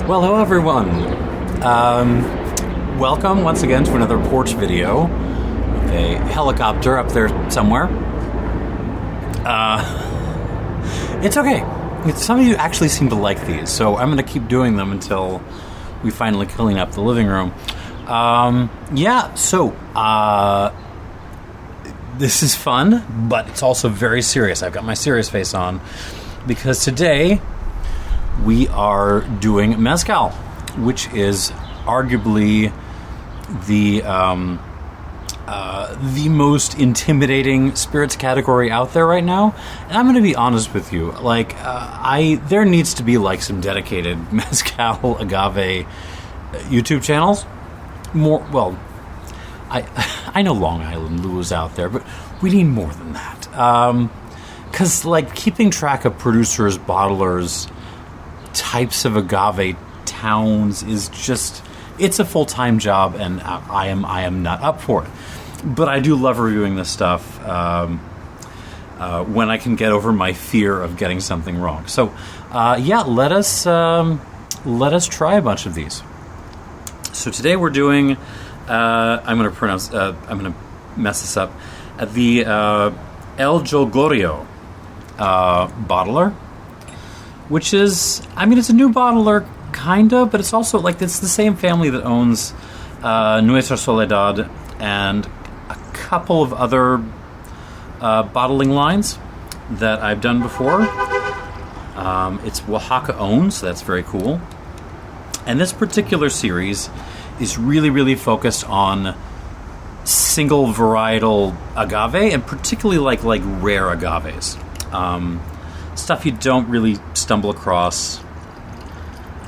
Well, hello everyone. Welcome once again to another porch video with a helicopter up there somewhere. It's okay. Some of you actually seem to like these, so I'm going to keep doing them until we finally clean up the living room. This is fun, but it's also very serious. I've got my serious face on because today we are doing mezcal, which is arguably the most intimidating spirits category out there right now. And I'm going to be honest with you, there needs to be like some dedicated mezcal agave YouTube channels. I know Long Island Lou is out there, but we need more than that. Because keeping track of producers, bottlers, types of agave towns is just, it's a full-time job, and I am not up for it. But I do love reviewing this stuff when I can get over my fear of getting something wrong. So let us try a bunch of these. So today we're doing I'm going to mess this up, the El Jolgorio bottler, which is, it's a new bottler, kinda, but it's also, it's the same family that owns Nuestra Soledad and a couple of other bottling lines that I've done before. It's Oaxaca owned, so that's very cool. And this particular series is really, really focused on single varietal agave, and particularly like rare agaves. Stuff you don't really stumble across.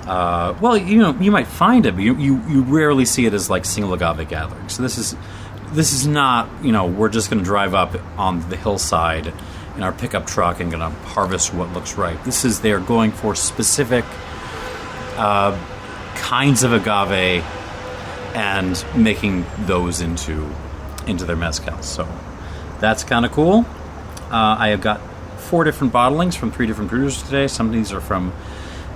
You might find it, but you rarely see it as single agave gathering. So this is not, we're just going to drive up on the hillside in our pickup truck and going to harvest what looks right. They're going for specific kinds of agave and making those into their mezcals. So that's kind of cool. I have got 4 different bottlings from 3 different producers today. Some of these are from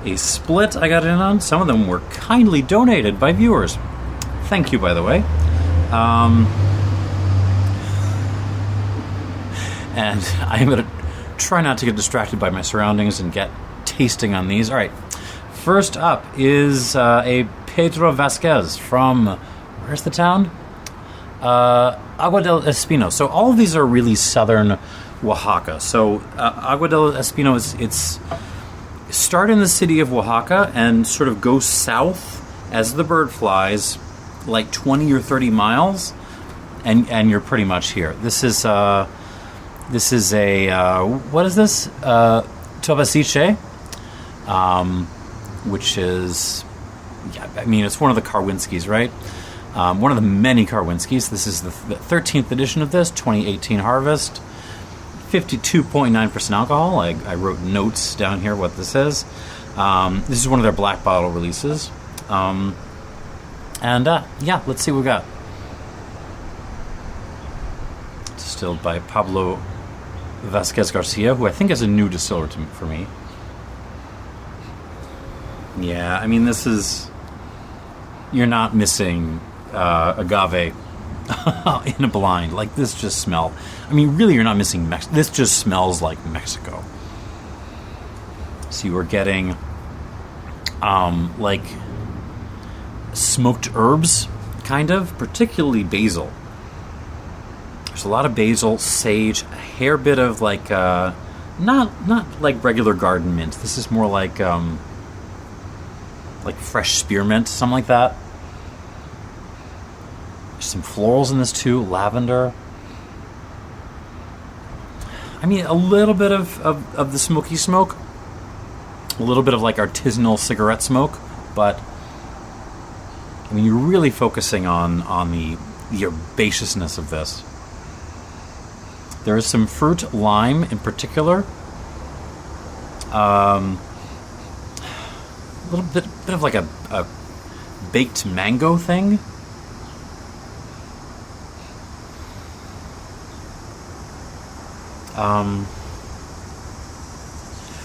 a split I got in on. Some of them were kindly donated by viewers. Thank you, by the way. And I'm going to try not to get distracted by my surroundings and get tasting on these. All right. First up is a Pablo Vasquez from, where's the town? Agua del Espino. So all of these are really southern Oaxaca. So Agua del Espino it's start in the city of Oaxaca and sort of go south as the bird flies, 20 or 30 miles, and you're pretty much here. This is a what is this? Tobaziche, which is, it's one of the Karwinskiis, right? One of the many Karwinskiis. This is the 13th edition of this, 2018 harvest. 52.9% alcohol. I wrote notes down here what this is. This is one of their black bottle releases. Let's see what we got. Distilled by Pablo Vasquez Garcia, who I think is a new distiller for me. Yeah, this is... You're not missing agave in a blind. This just smell. Really, you're not missing Mexico. This just smells like Mexico. So you are getting, smoked herbs, kind of, particularly basil. There's a lot of basil, sage, a hair bit of not like regular garden mint. This is more like fresh spearmint, something like that. There's some florals in this too, lavender. A little bit of the smoky smoke, a little bit of artisanal cigarette smoke, but you're really focusing on the herbaceousness of this. There is some fruit, lime in particular. A little bit of a baked mango thing.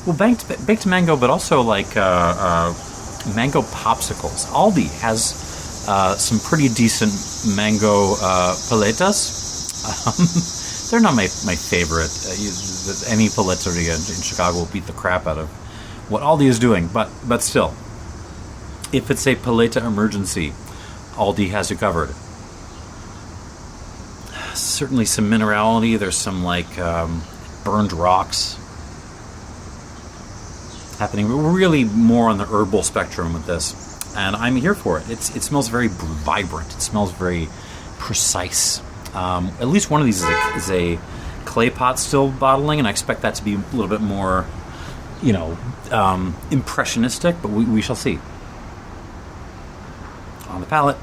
Well, baked mango, but also mango popsicles. Aldi has some pretty decent mango paletas. They're not my favorite. Any paleteria in Chicago will beat the crap out of what Aldi is doing, but still, if it's a paleta emergency, Aldi has it covered. Certainly some minerality. There's some burned rocks happening. We're really more on the herbal spectrum with this, and I'm here for it. It smells very vibrant. It smells very precise. At least one of these is a clay pot still bottling, and I expect that to be a little bit more, impressionistic, but we shall see. On the palate.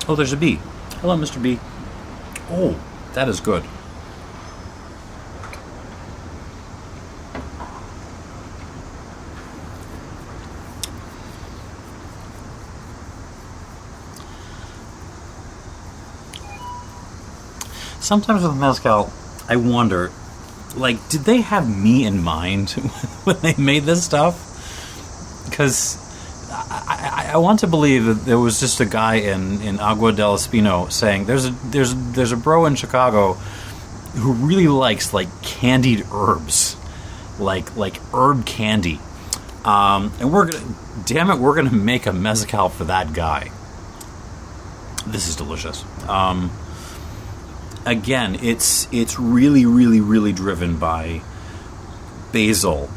Oh, there's a bee. Hello, Mr. B. Oh, that is good. Sometimes with mezcal, I wonder, did they have me in mind when they made this stuff? Because I want to believe that there was just a guy in Agua del Espino saying there's a bro in Chicago who really likes candied herbs, like herb candy, and we're gonna make a mezcal for that guy. This is delicious. Again, it's really, really, really driven by basil,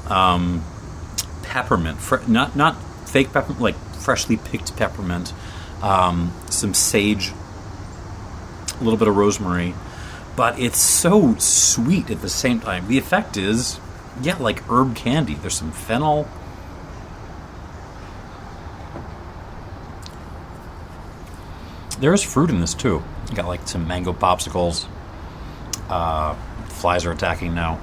peppermint, not fake peppermint, like freshly picked peppermint, some sage, a little bit of rosemary, but it's so sweet at the same time. The effect is, like herb candy. There's some fennel. There's fruit in this too. You got some mango popsicles. Flies are attacking now.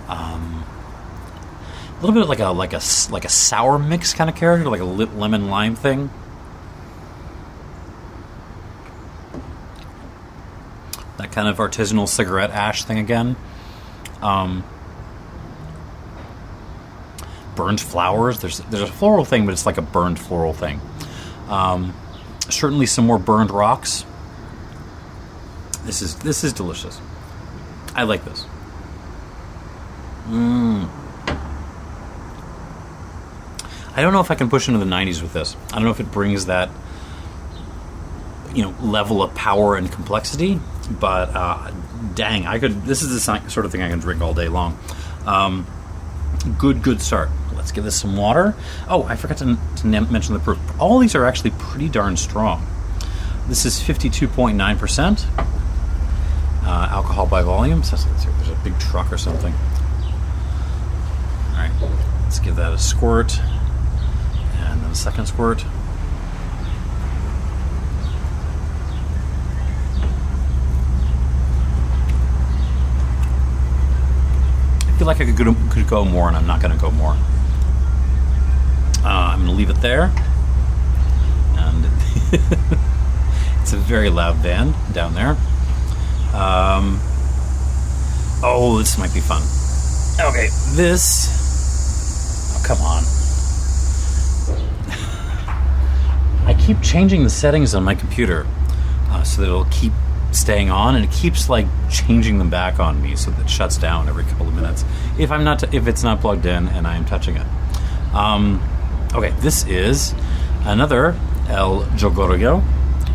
A little bit of like a sour mix kind of character, like a lemon lime thing. That kind of artisanal cigarette ash thing again. Burned flowers. There's a floral thing, but it's like a burned floral thing. Certainly some more burned rocks. This is delicious. I like this. I don't know if I can push into the 90s with this. I don't know if it brings that level of power and complexity, but dang, I could. This is the sort of thing I can drink all day long. Good start. Let's give this some water. Oh, I forgot to mention the proof. All these are actually pretty darn strong. This is 52.9% alcohol by volume. So there's a big truck or something. All right, let's give that a squirt, and then a second squirt. I feel like I could go more, and I'm not going to go more. I'm going to leave it there. And it's a very loud band down there. Oh, this might be fun. Okay, this... Oh, come on. I keep changing the settings on my computer so that it'll keep staying on, and it keeps changing them back on me so that it shuts down every couple of minutes if it's not plugged in and I am touching it. Okay, this is another El Jolgorio,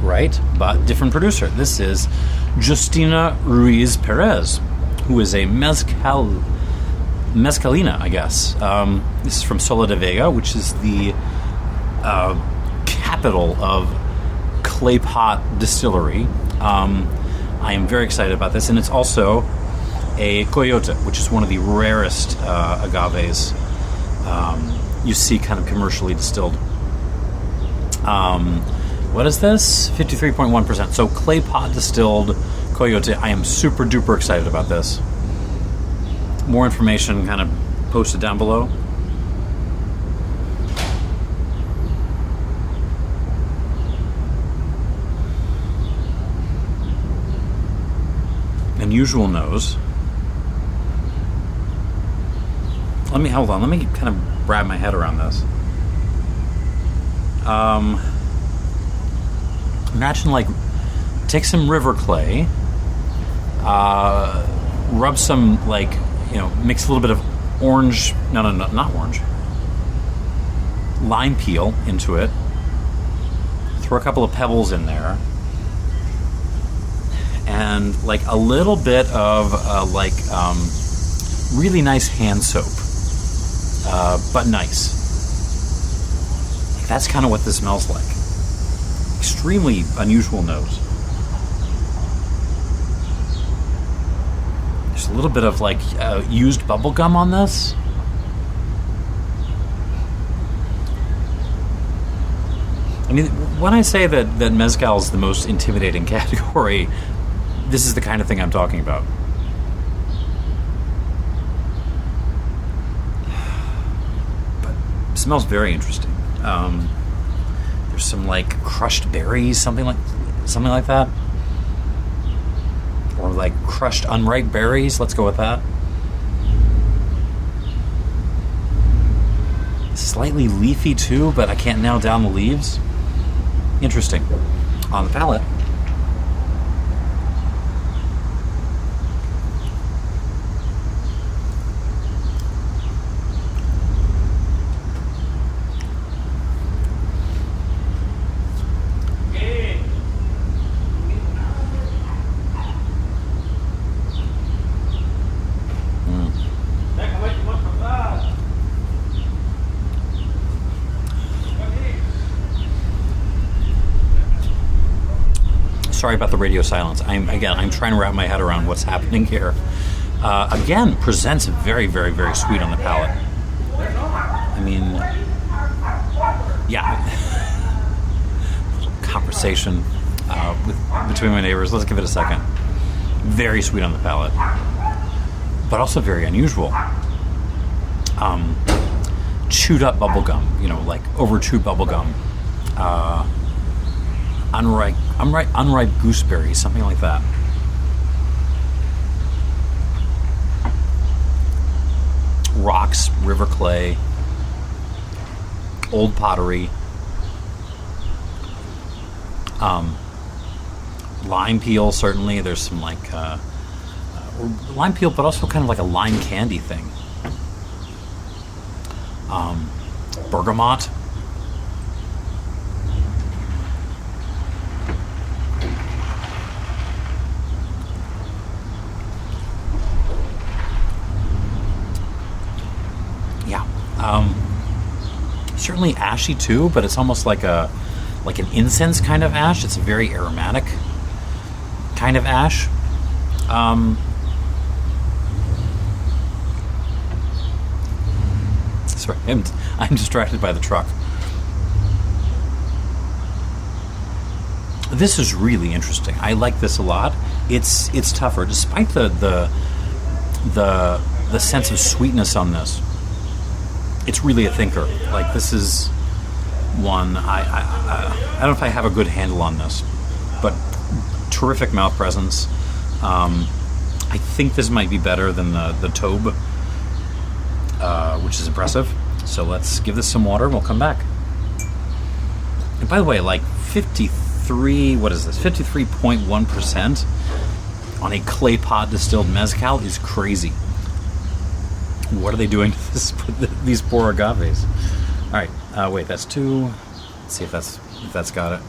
right? But different producer. This is Justina Ruiz Perez, who is a mezcalina, I guess. This is from Sola de Vega, which is the capital of clay pot distillery. I am very excited about this, and it's also a Coyote, which is one of the rarest agaves you see kind of commercially distilled. What is this? 53.1%. So clay pot distilled Coyote. I am super duper excited about this. More information kind of posted down below. Unusual nose. let me hold on. Let me kind of wrap my head around this. Imagine like take some river clay, rub some like mix a little bit of orange. No, not orange. Lime peel into it. Throw a couple of pebbles in there, and like a little bit of really nice hand soap, but nice. Like, that's kind of what this smells like. Extremely unusual nose. There's a little bit of like used bubble gum on this. I mean, when I say that mezcal is the most intimidating category, this is the kind of thing I'm talking about. But it smells very interesting. There's some like crushed berries, something like that, or like crushed unripe berries. Let's go with that. Slightly leafy too, but I can't nail down the leaves. Interesting. On the palate. Sorry about the radio silence. I'm trying to wrap my head around what's happening here. Again, presents very, very, very sweet on the palate. I mean, yeah. Conversation between my neighbors. Let's give it a second. Very sweet on the palate, but also very unusual. Chewed up bubble gum, like over chewed bubble gum. Unripe gooseberries, something like that. Rocks, river clay, old pottery, lime peel. Certainly, there's some like lime peel, but also kind of like a lime candy thing. Bergamot. Certainly ashy too, but it's almost like an incense kind of ash. It's a very aromatic kind of ash. Sorry, I'm distracted by the truck. This is really interesting. I like this a lot. It's tougher, despite the sense of sweetness on this. It's really a thinker. Like, this is one I don't know if I have a good handle on this, but terrific mouth presence. I think this might be better than the Tobe, which is impressive. So let's give this some water and we'll come back. And by the way, like 53.1% on a clay pot distilled mezcal is crazy. What are they doing to these poor agaves? All right, wait, that's two. Let's see if that's got it.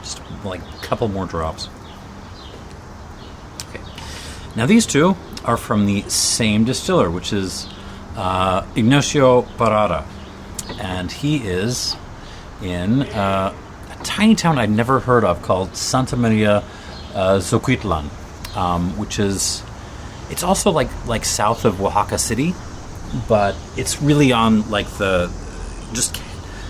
Just like a couple more drops. Okay. Now these two are from the same distiller, which is Ignacio Parada, and he is in tiny town I'd never heard of called Santa Maria Zoquitlán, which is, it's also like south of Oaxaca City, but it's really on like just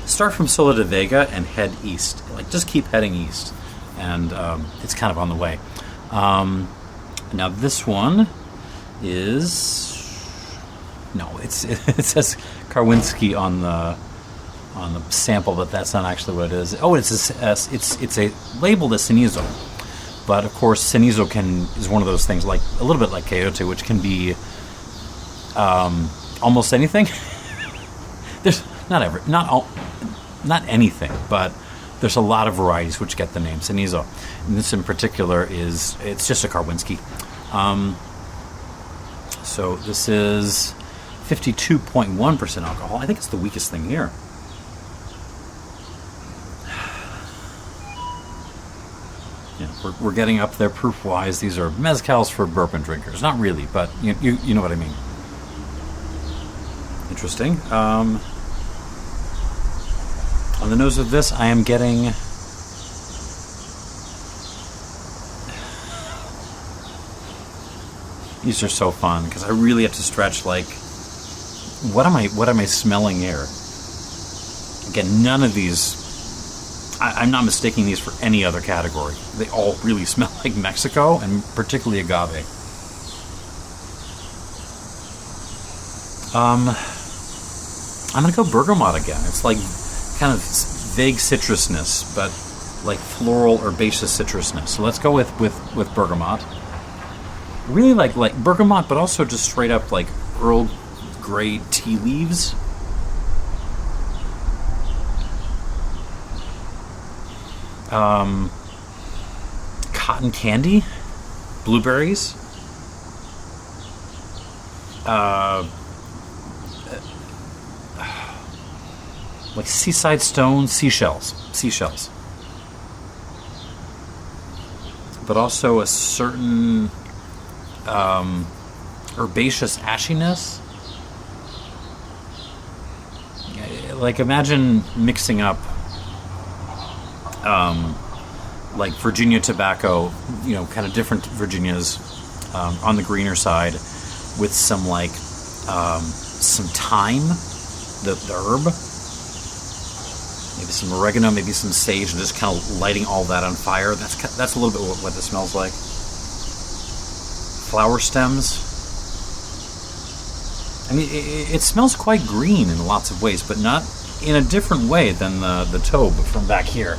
start from Sola de Vega and head east. Like, just keep heading east, and it's kind of on the way. Now this one is it says Karwinskii on the sample, but that's not actually what it is. Oh, it's a labeled as Cenizo. But of course, Cenizo is one of those things, like a little bit like Coyote, which can be almost anything. There's not anything, but there's a lot of varieties which get the name Cenizo. And this in particular it's just a Karwinskii. So this is 52.1% alcohol. I think it's the weakest thing here. Yeah, we're getting up there proof-wise. These are mezcals for bourbon drinkers. Not really, but you know what I mean. Interesting. On the nose of this, I am getting... These are so fun, because I really have to stretch, like, what am I smelling here? Again, none of these... I'm not mistaking these for any other category. They all really smell like Mexico, and particularly agave. I'm going to go bergamot again. It's like kind of vague citrusness, but like floral herbaceous citrusness. So let's go with bergamot. Really like bergamot, but also just straight up like Earl Grey tea leaves. Cotton candy, blueberries, like seaside stones, seashells, but also a certain herbaceous ashiness. Like imagine mixing up like Virginia tobacco, kind of different Virginias on the greener side, with some like some thyme, the herb, maybe some oregano, maybe some sage, and just kind of lighting all that on fire. That's a little bit what this smells like. Flower stems. I mean, it smells quite green in lots of ways, but not in a different way than the Tobe from back here.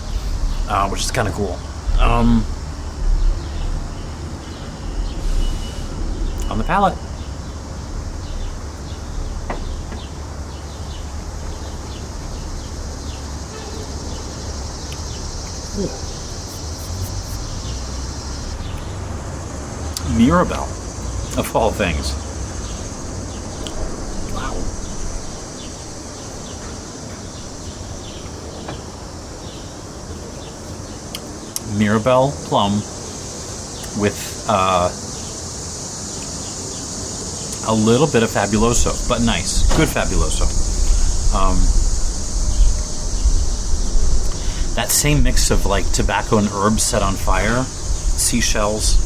Which is kind of cool. On the palate. Ooh. Mirabelle, of all things. Wow. Mirabelle plum with a little bit of Fabuloso, but nice, good Fabuloso. That same mix of like tobacco and herbs set on fire, seashells,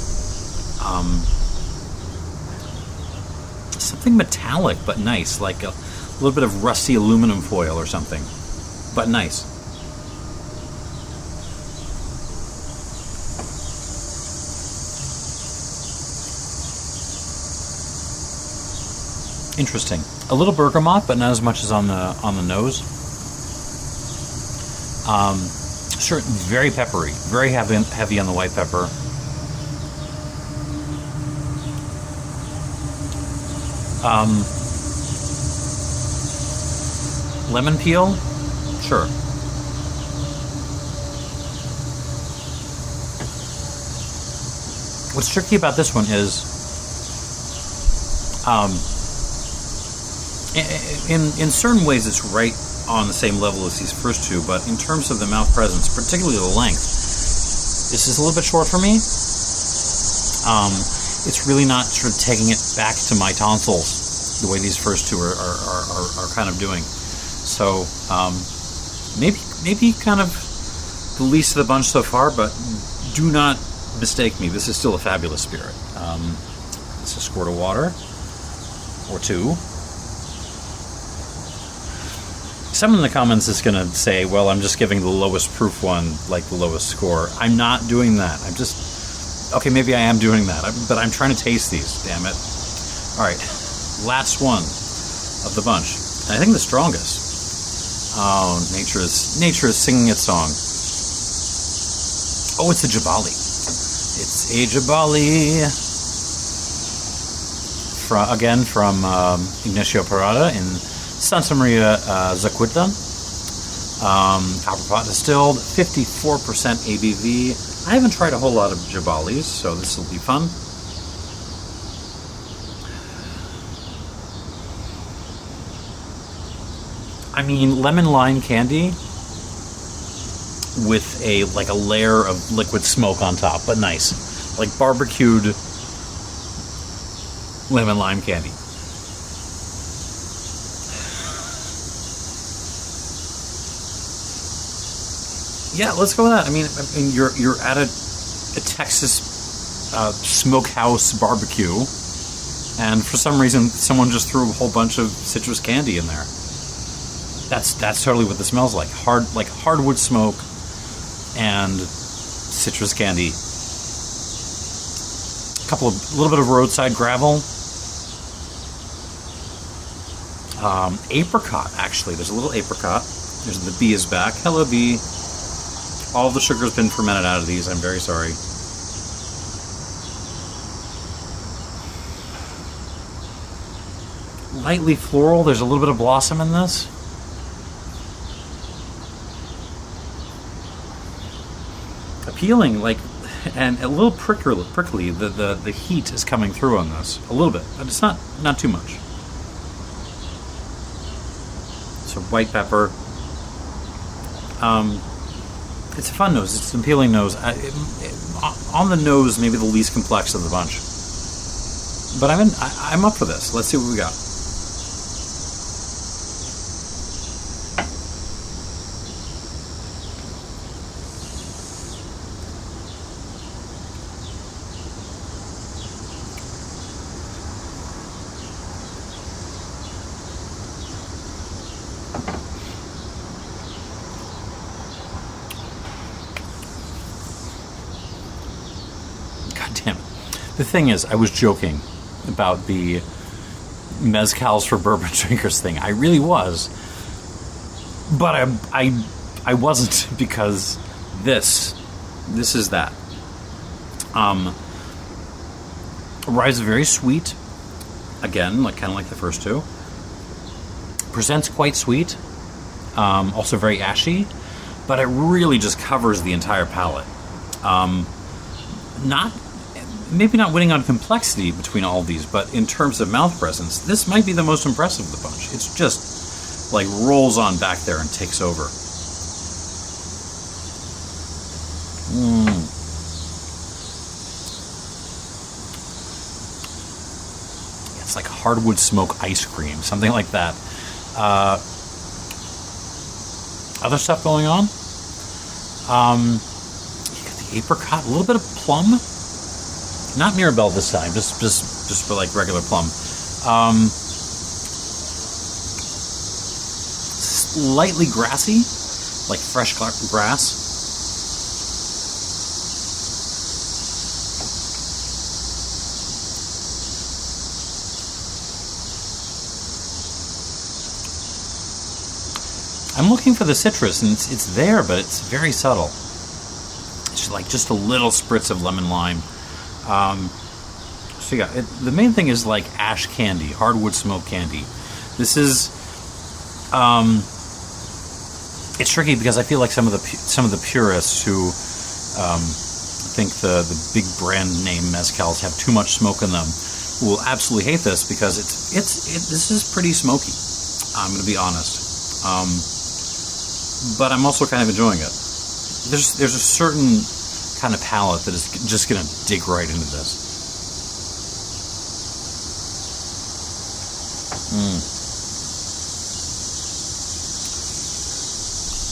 something metallic but nice, like a little bit of rusty aluminum foil or something, but nice. Interesting. A little bergamot, but not as much as on the nose. Certain very peppery, very heavy on the white pepper. Lemon peel, sure. What's tricky about this one is, in certain ways, it's right on the same level as these first two, but in terms of the mouth presence, particularly the length, this is a little bit short for me. It's really not sort of taking it back to my tonsils the way these first two are kind of doing. So maybe kind of the least of the bunch so far, but do not mistake me. This is still a fabulous spirit. It's a squirt of water or two. Someone in the comments is going to say, well, I'm just giving the lowest proof one, like the lowest score. I'm not doing that. I'm just... Okay, maybe I am doing that, but I'm trying to taste these, damn it. All right, last one of the bunch. And I think the strongest. Oh, nature is singing its song. Oh, it's the Jabali. It's a Jabali. Again from Ignacio Parada in Santa Maria Zoquitlán. Copper pot distilled, 54% ABV. I haven't tried a whole lot of Jabalis, so this will be fun. I mean, lemon lime candy with a layer of liquid smoke on top, but nice, like barbecued lemon lime candy. Yeah, let's go with that. I mean, you're at a Texas smokehouse barbecue, and for some reason, someone just threw a whole bunch of citrus candy in there. That's totally what this smells like. Hardwood smoke and citrus candy. A little bit of roadside gravel. Apricot, actually. There's a little apricot. There's the bee is back. Hello, bee. All the sugar's been fermented out of these. I'm very sorry. Lightly floral. There's a little bit of blossom in this. Appealing, and a little prickly. The heat is coming through on this a little bit, but it's not too much. So white pepper. It's a fun nose. It's an appealing nose. On the nose, maybe the least complex of the bunch. But I'm up for this. Let's see what we got. The thing is, I was joking about the mezcals for bourbon drinkers thing. I really was, but I wasn't, because this is that. Rye is very sweet, again, kind of like the first two. Presents quite sweet, also very ashy, but it really just covers the entire palate. Maybe not winning on complexity between all these, but in terms of mouth presence, this might be the most impressive of the bunch. It's just rolls on back there and takes over. It's like hardwood smoke ice cream, something like that. Other stuff going on? You got the apricot, a little bit of plum. Not Mirabelle this time, just for regular plum. Slightly grassy, like fresh grass. I'm looking for the citrus, and it's there, but it's very subtle. It's just a little spritz of lemon lime. So yeah, the main thing is ash candy, hardwood smoke candy. This is, it's tricky because I feel like some of the purists who think the big brand name mezcals have too much smoke in them will absolutely hate this, because this is pretty smoky. I'm going to be honest, but I'm also kind of enjoying it. There's a certain kind of palate that is just going to dig right into this.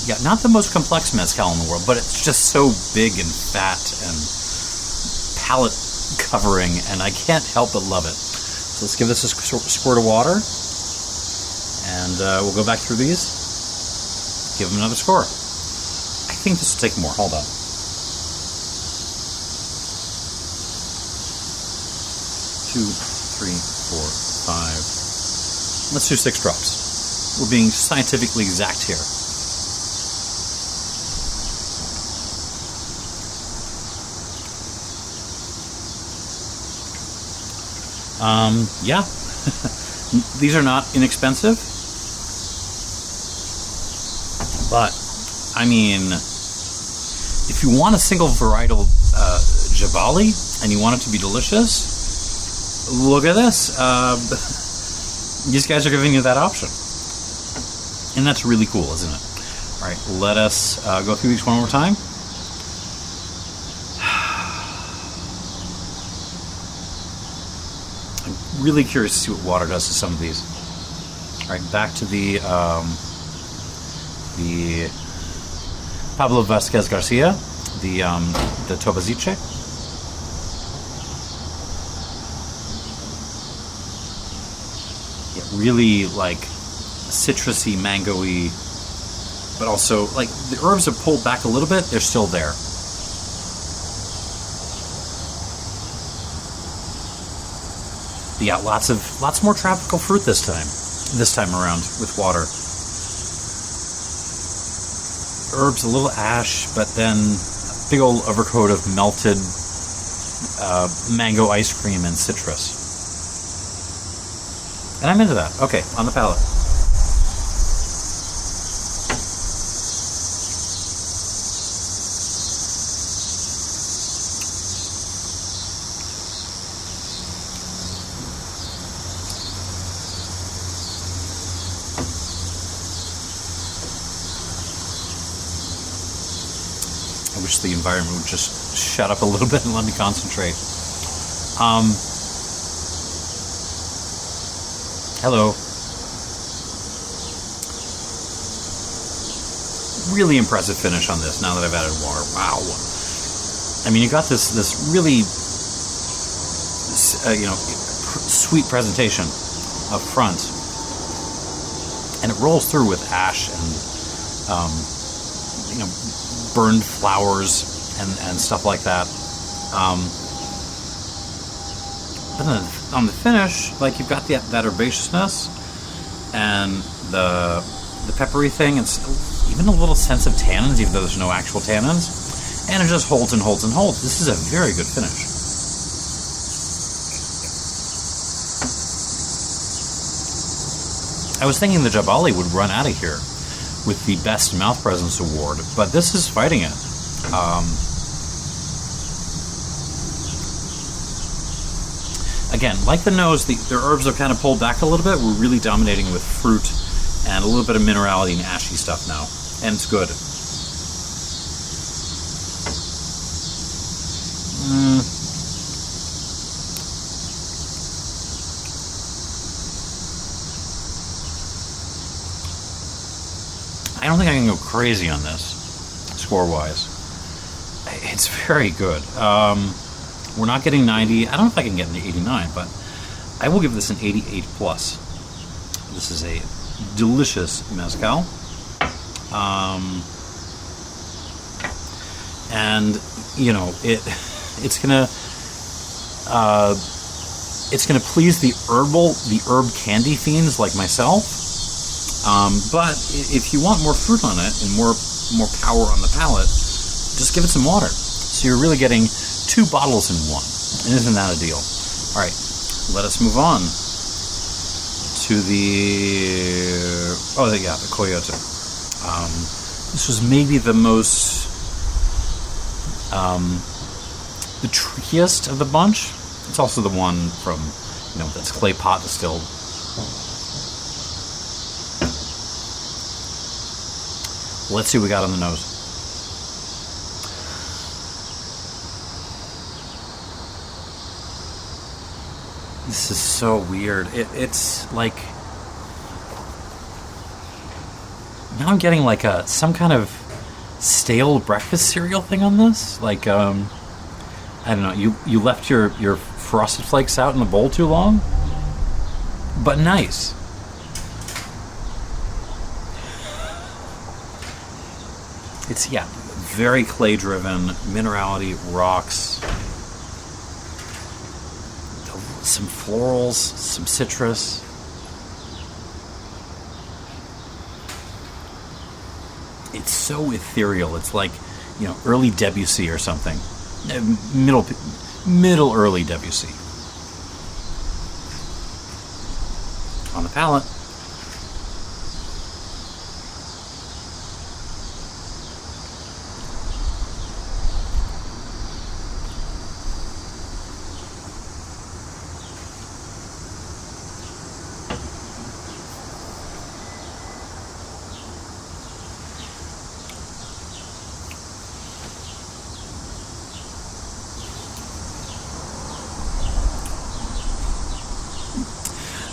Yeah, not the most complex mezcal in the world, but it's just so big and fat and palate covering, and I can't help but love it. So let's give this a squirt of water, and we'll go back through these, give them another score. I think this will take more. Hold on. 2, 3, 4, 5. Let's do 6 drops. We're being scientifically exact here. Yeah, these are not inexpensive, but I mean, if you want a single varietal Jabali and you want it to be delicious, look at this. These guys are giving you that option, and that's really cool, isn't it? All right, let us go through these one more time. I'm really curious to see what water does to some of these. All right, back to the Pablo Vasquez Garcia, the Tobaziche. Yeah, really like citrusy, mango-y, but also like the herbs have pulled back a little bit. They're still there. Yeah, lots more tropical fruit this time around with water. Herbs, a little ash, but then a big old overcoat of melted mango ice cream and citrus. And I'm into that. Okay, on the palate. I wish the environment would just shut up a little bit and let me concentrate. Hello. Really impressive finish on this now that I've added water. Wow. I mean, you got this really, sweet presentation up front, and it rolls through with ash and, burned flowers and stuff like that. But then on the finish, like you've got that herbaceousness and the peppery thing. It's even a little sense of tannins, even though there's no actual tannins, and it just holds and holds and holds. This is a very good finish. I was thinking the Jabali would run out of here with the Best Mouth Presence Award, but this is fighting it. Again, like the nose, the herbs are kind of pulled back a little bit. We're really dominating with fruit and a little bit of minerality and ashy stuff now, and it's good. I don't think I can go crazy on this, score-wise. It's very good. We're not getting 90. I don't know if I can get an 89, but I will give this an 88 plus. This is a delicious mezcal. And it's gonna please the herb candy fiends like myself. But if you want more fruit on it and more power on the palate, just give it some water. So you're really getting 2 bottles in one. And isn't that a deal? All right, let us move on to the Coyote. This was maybe the most the trickiest of the bunch. It's also the one from that's clay pot distilled. Let's see what we got on the nose. This is so weird. It's like now I'm getting like some kind of stale breakfast cereal thing on this. Like I don't know. You left your Frosted Flakes out in the bowl too long, but nice. It's very clay driven, minerality, rocks. Some florals, some citrus. It's so ethereal. It's like, early Debussy or something. Middle early Debussy. On the palate.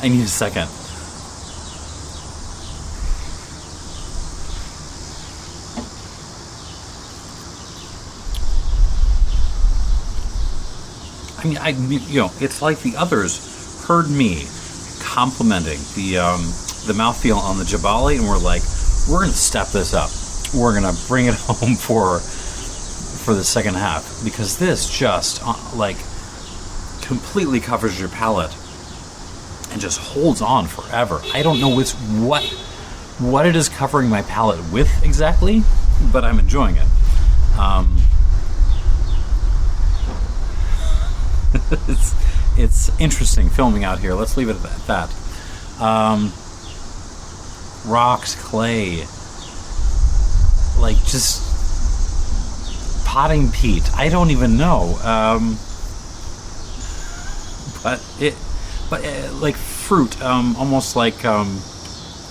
I need a second. I mean, it's like the others heard me complimenting the mouthfeel on the Jabali, and we're like, we're going to step this up. We're going to bring it home for the second half, because this just like completely covers your palate and just holds on forever. I don't know what it is covering my palate with exactly, but I'm enjoying it. It's interesting filming out here. Let's leave it at that. Rocks, clay, like just potting peat. I don't even know. But like fruit, almost like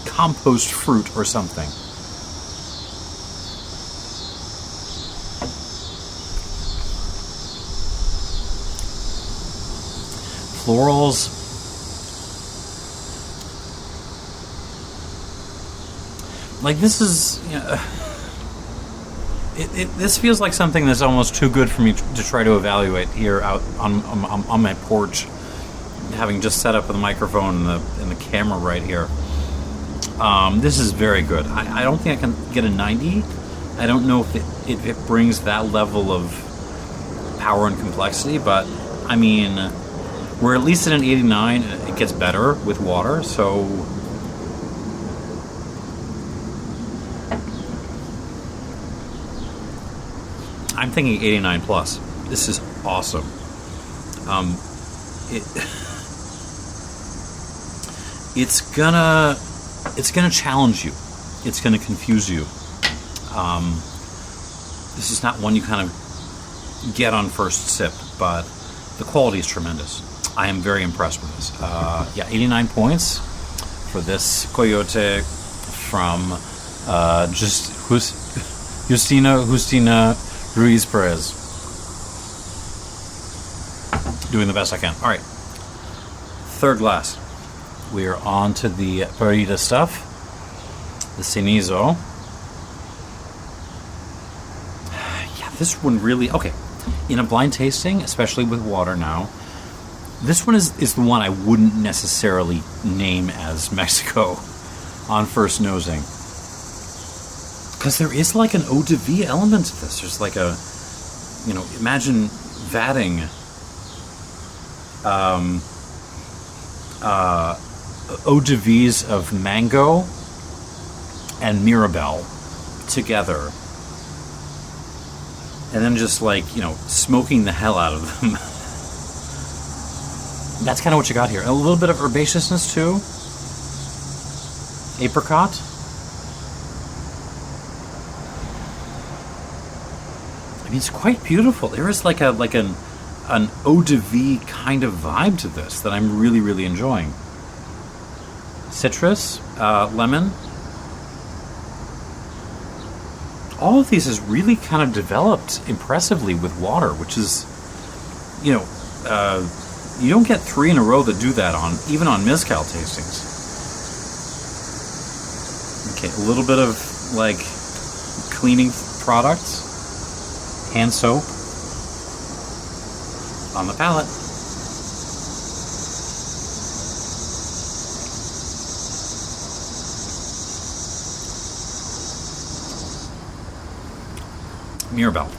compost fruit or something. Florals. Like this is, this feels like something that's almost too good for me to try to evaluate here out on my porch, having just set up with a microphone and the camera right here. This is very good. I don't think I can get a 90. I don't know if it brings that level of power and complexity, but I mean, we're at least at an 89. It gets better with water, so I'm thinking 89 plus. This is awesome. It's gonna challenge you. It's gonna confuse you. This is not one you kind of get on first sip, but the quality is tremendous. I am very impressed with this. 89 points for this Coyote from Justina Ruiz Perez. Doing the best I can. All right. Third glass. We are on to the Parida stuff. The Cenizo. Yeah, this one really... Okay. In a blind tasting, especially with water now, this one is the one I wouldn't necessarily name as Mexico on first nosing. Because there is like an eau de vie element to this. There's like a, imagine vatting eau de vies of mango and Mirabelle together. And then just like, smoking the hell out of them. That's kind of what you got here. A little bit of herbaceousness too. Apricot. I mean, it's quite beautiful. There is like an eau de vie kind of vibe to this that I'm really, really enjoying. Citrus, lemon. All of these is really kind of developed impressively with water, which is, you don't get 3 in a row that do that even on mezcal tastings. Okay, a little bit of like cleaning products, hand soap on the palate. Mirabelle.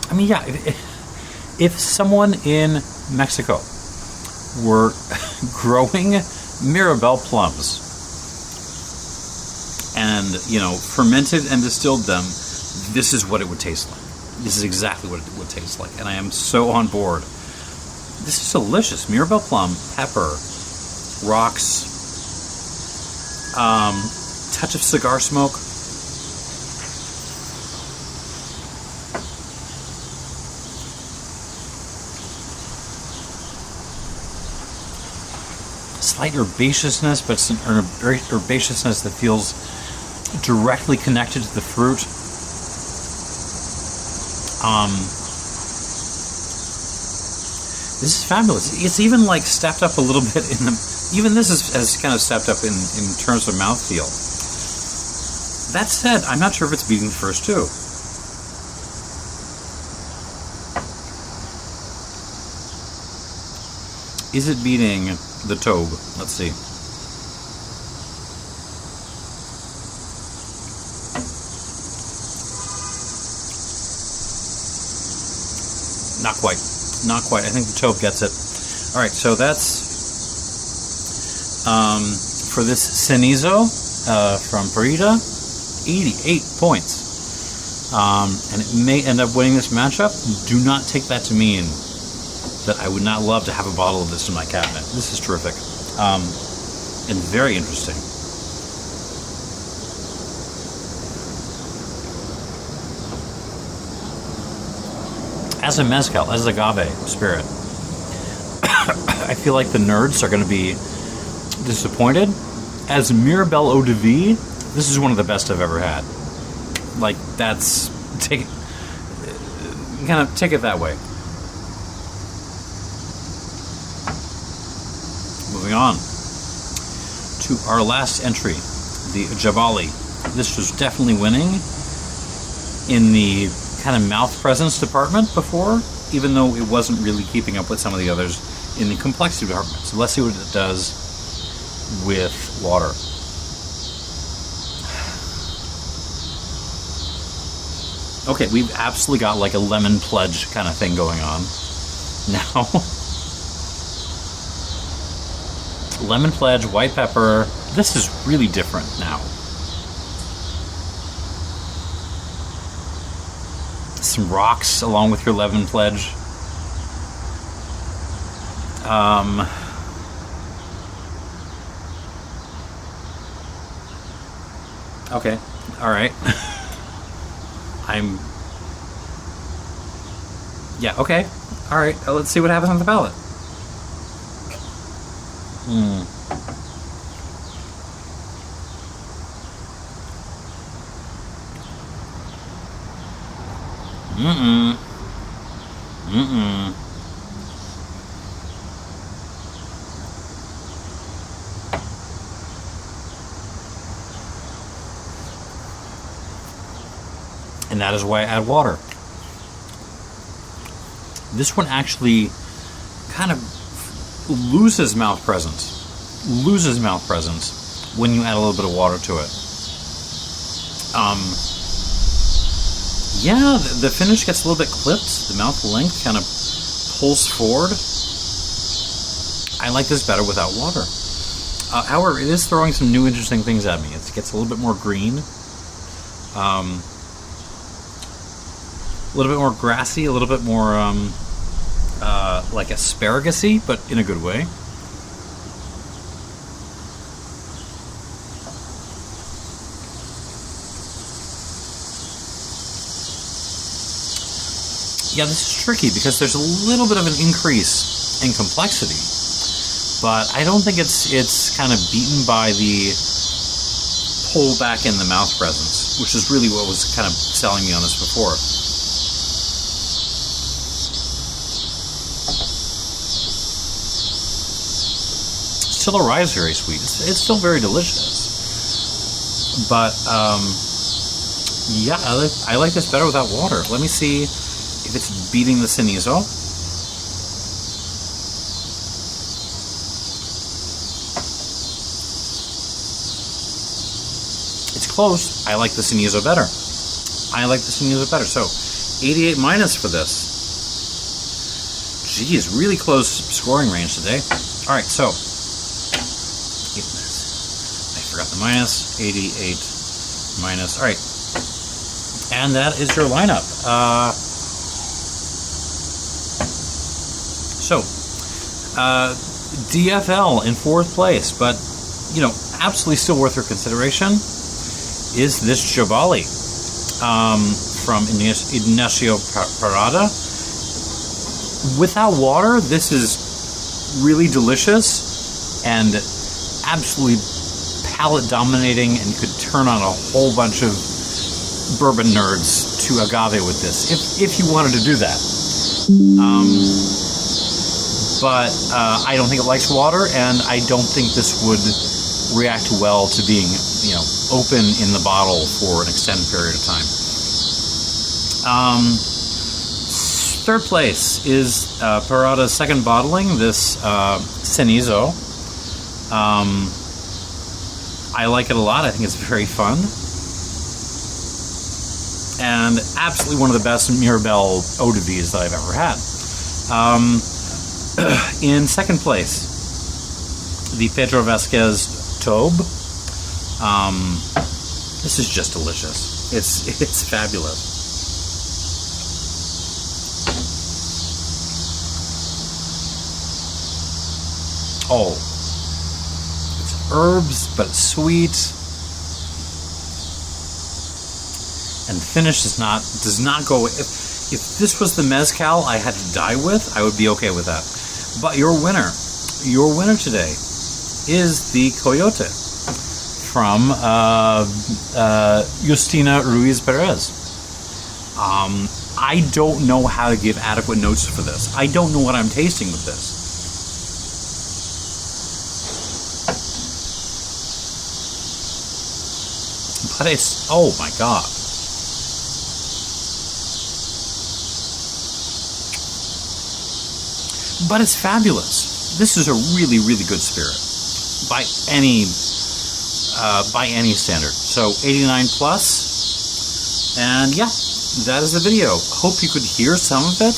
I mean, yeah, if someone in Mexico were growing Mirabelle plums and, fermented and distilled them, this is what it would taste like. This is exactly what it would taste like, and I am so on board. This is delicious. Mirabelle plum, pepper, rocks, touch of cigar smoke. Slight herbaceousness, but it's an herbaceousness that feels directly connected to the fruit. This is fabulous. It's even like stepped up a little bit in the. Even this has kind of stepped up in terms of mouthfeel. That said, I'm not sure if it's beating the first two. Is it beating the Tobe? Let's see. Not quite. Not quite. I think the Tobe gets it. All right, so that's for this Cenizo from Parada, 88 points. And it may end up winning this matchup. Do not take that to mean that I would not love to have a bottle of this in my cabinet. This is terrific. And very interesting. As a mezcal, as agave spirit, I feel like the nerds are going to be disappointed. As Mirabelle eau de vie, this is one of the best I've ever had. Like, that's... take it that way. Moving on to our last entry, the Jabali. This was definitely winning in the kind of mouth presence department before, even though it wasn't really keeping up with some of the others in the complexity department. So let's see what it does with water. Okay, we've absolutely got like a lemon pledge kind of thing going on now. Lemon pledge, white pepper. This is really different now. Some rocks along with your lemon pledge. Okay, all right. Yeah, okay, all right. Let's see what happens on the palate. And that is why I add water. This one actually kind of loses mouth presence. When you add a little bit of water to it. Yeah, the finish gets a little bit clipped. The mouth length kind of pulls forward. I like this better without water. However, it is throwing some new interesting things at me. It gets a little bit more green. A little bit more grassy, a little bit more like asparagus-y, but in a good way. Yeah, this is tricky because there's a little bit of an increase in complexity, but I don't think it's kind of beaten by the pull back in the mouth presence, which is really what was kind of selling me on this before. Still arrives very sweet. It's still very delicious, but yeah, I like this better without water. Let me see if it's beating the Cenizo. It's close. I like the Cenizo better. So 88 minus for this. Geez, really close scoring range today. All right, so I forgot the minus. 88 minus. All right. And that is your lineup. DFL in 4th place, but, you know, absolutely still worth your consideration is this Jabali from Ignacio Parada. Without water, this is really delicious and absolutely palate dominating, and you could turn on a whole bunch of bourbon nerds to agave with this if you wanted to do that. But I don't think it likes water, and I don't think this would react well to being, you know, open in the bottle for an extended period of time. 3rd place is Parada's second bottling, this Cenizo. I like it a lot. I think it's very fun. And absolutely one of the best Mirabelle eau de vies that I've ever had. In 2nd place, the Pablo Vasquez Tob. This is just delicious. It's fabulous. Oh, it's herbs, but it's sweet, and the finish does not go. If this was the mezcal I had to die with, I would be okay with that. But your winner today is the Coyote from Justina Ruiz Perez. I don't know how to give adequate notes for this. I don't know what I'm tasting with this. But it's, oh my God. But it's fabulous. This is a really, really good spirit by any standard. So 89 plus, and yeah, that is the video. Hope you could hear some of it.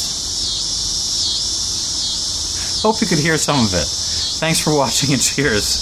Thanks for watching, and cheers.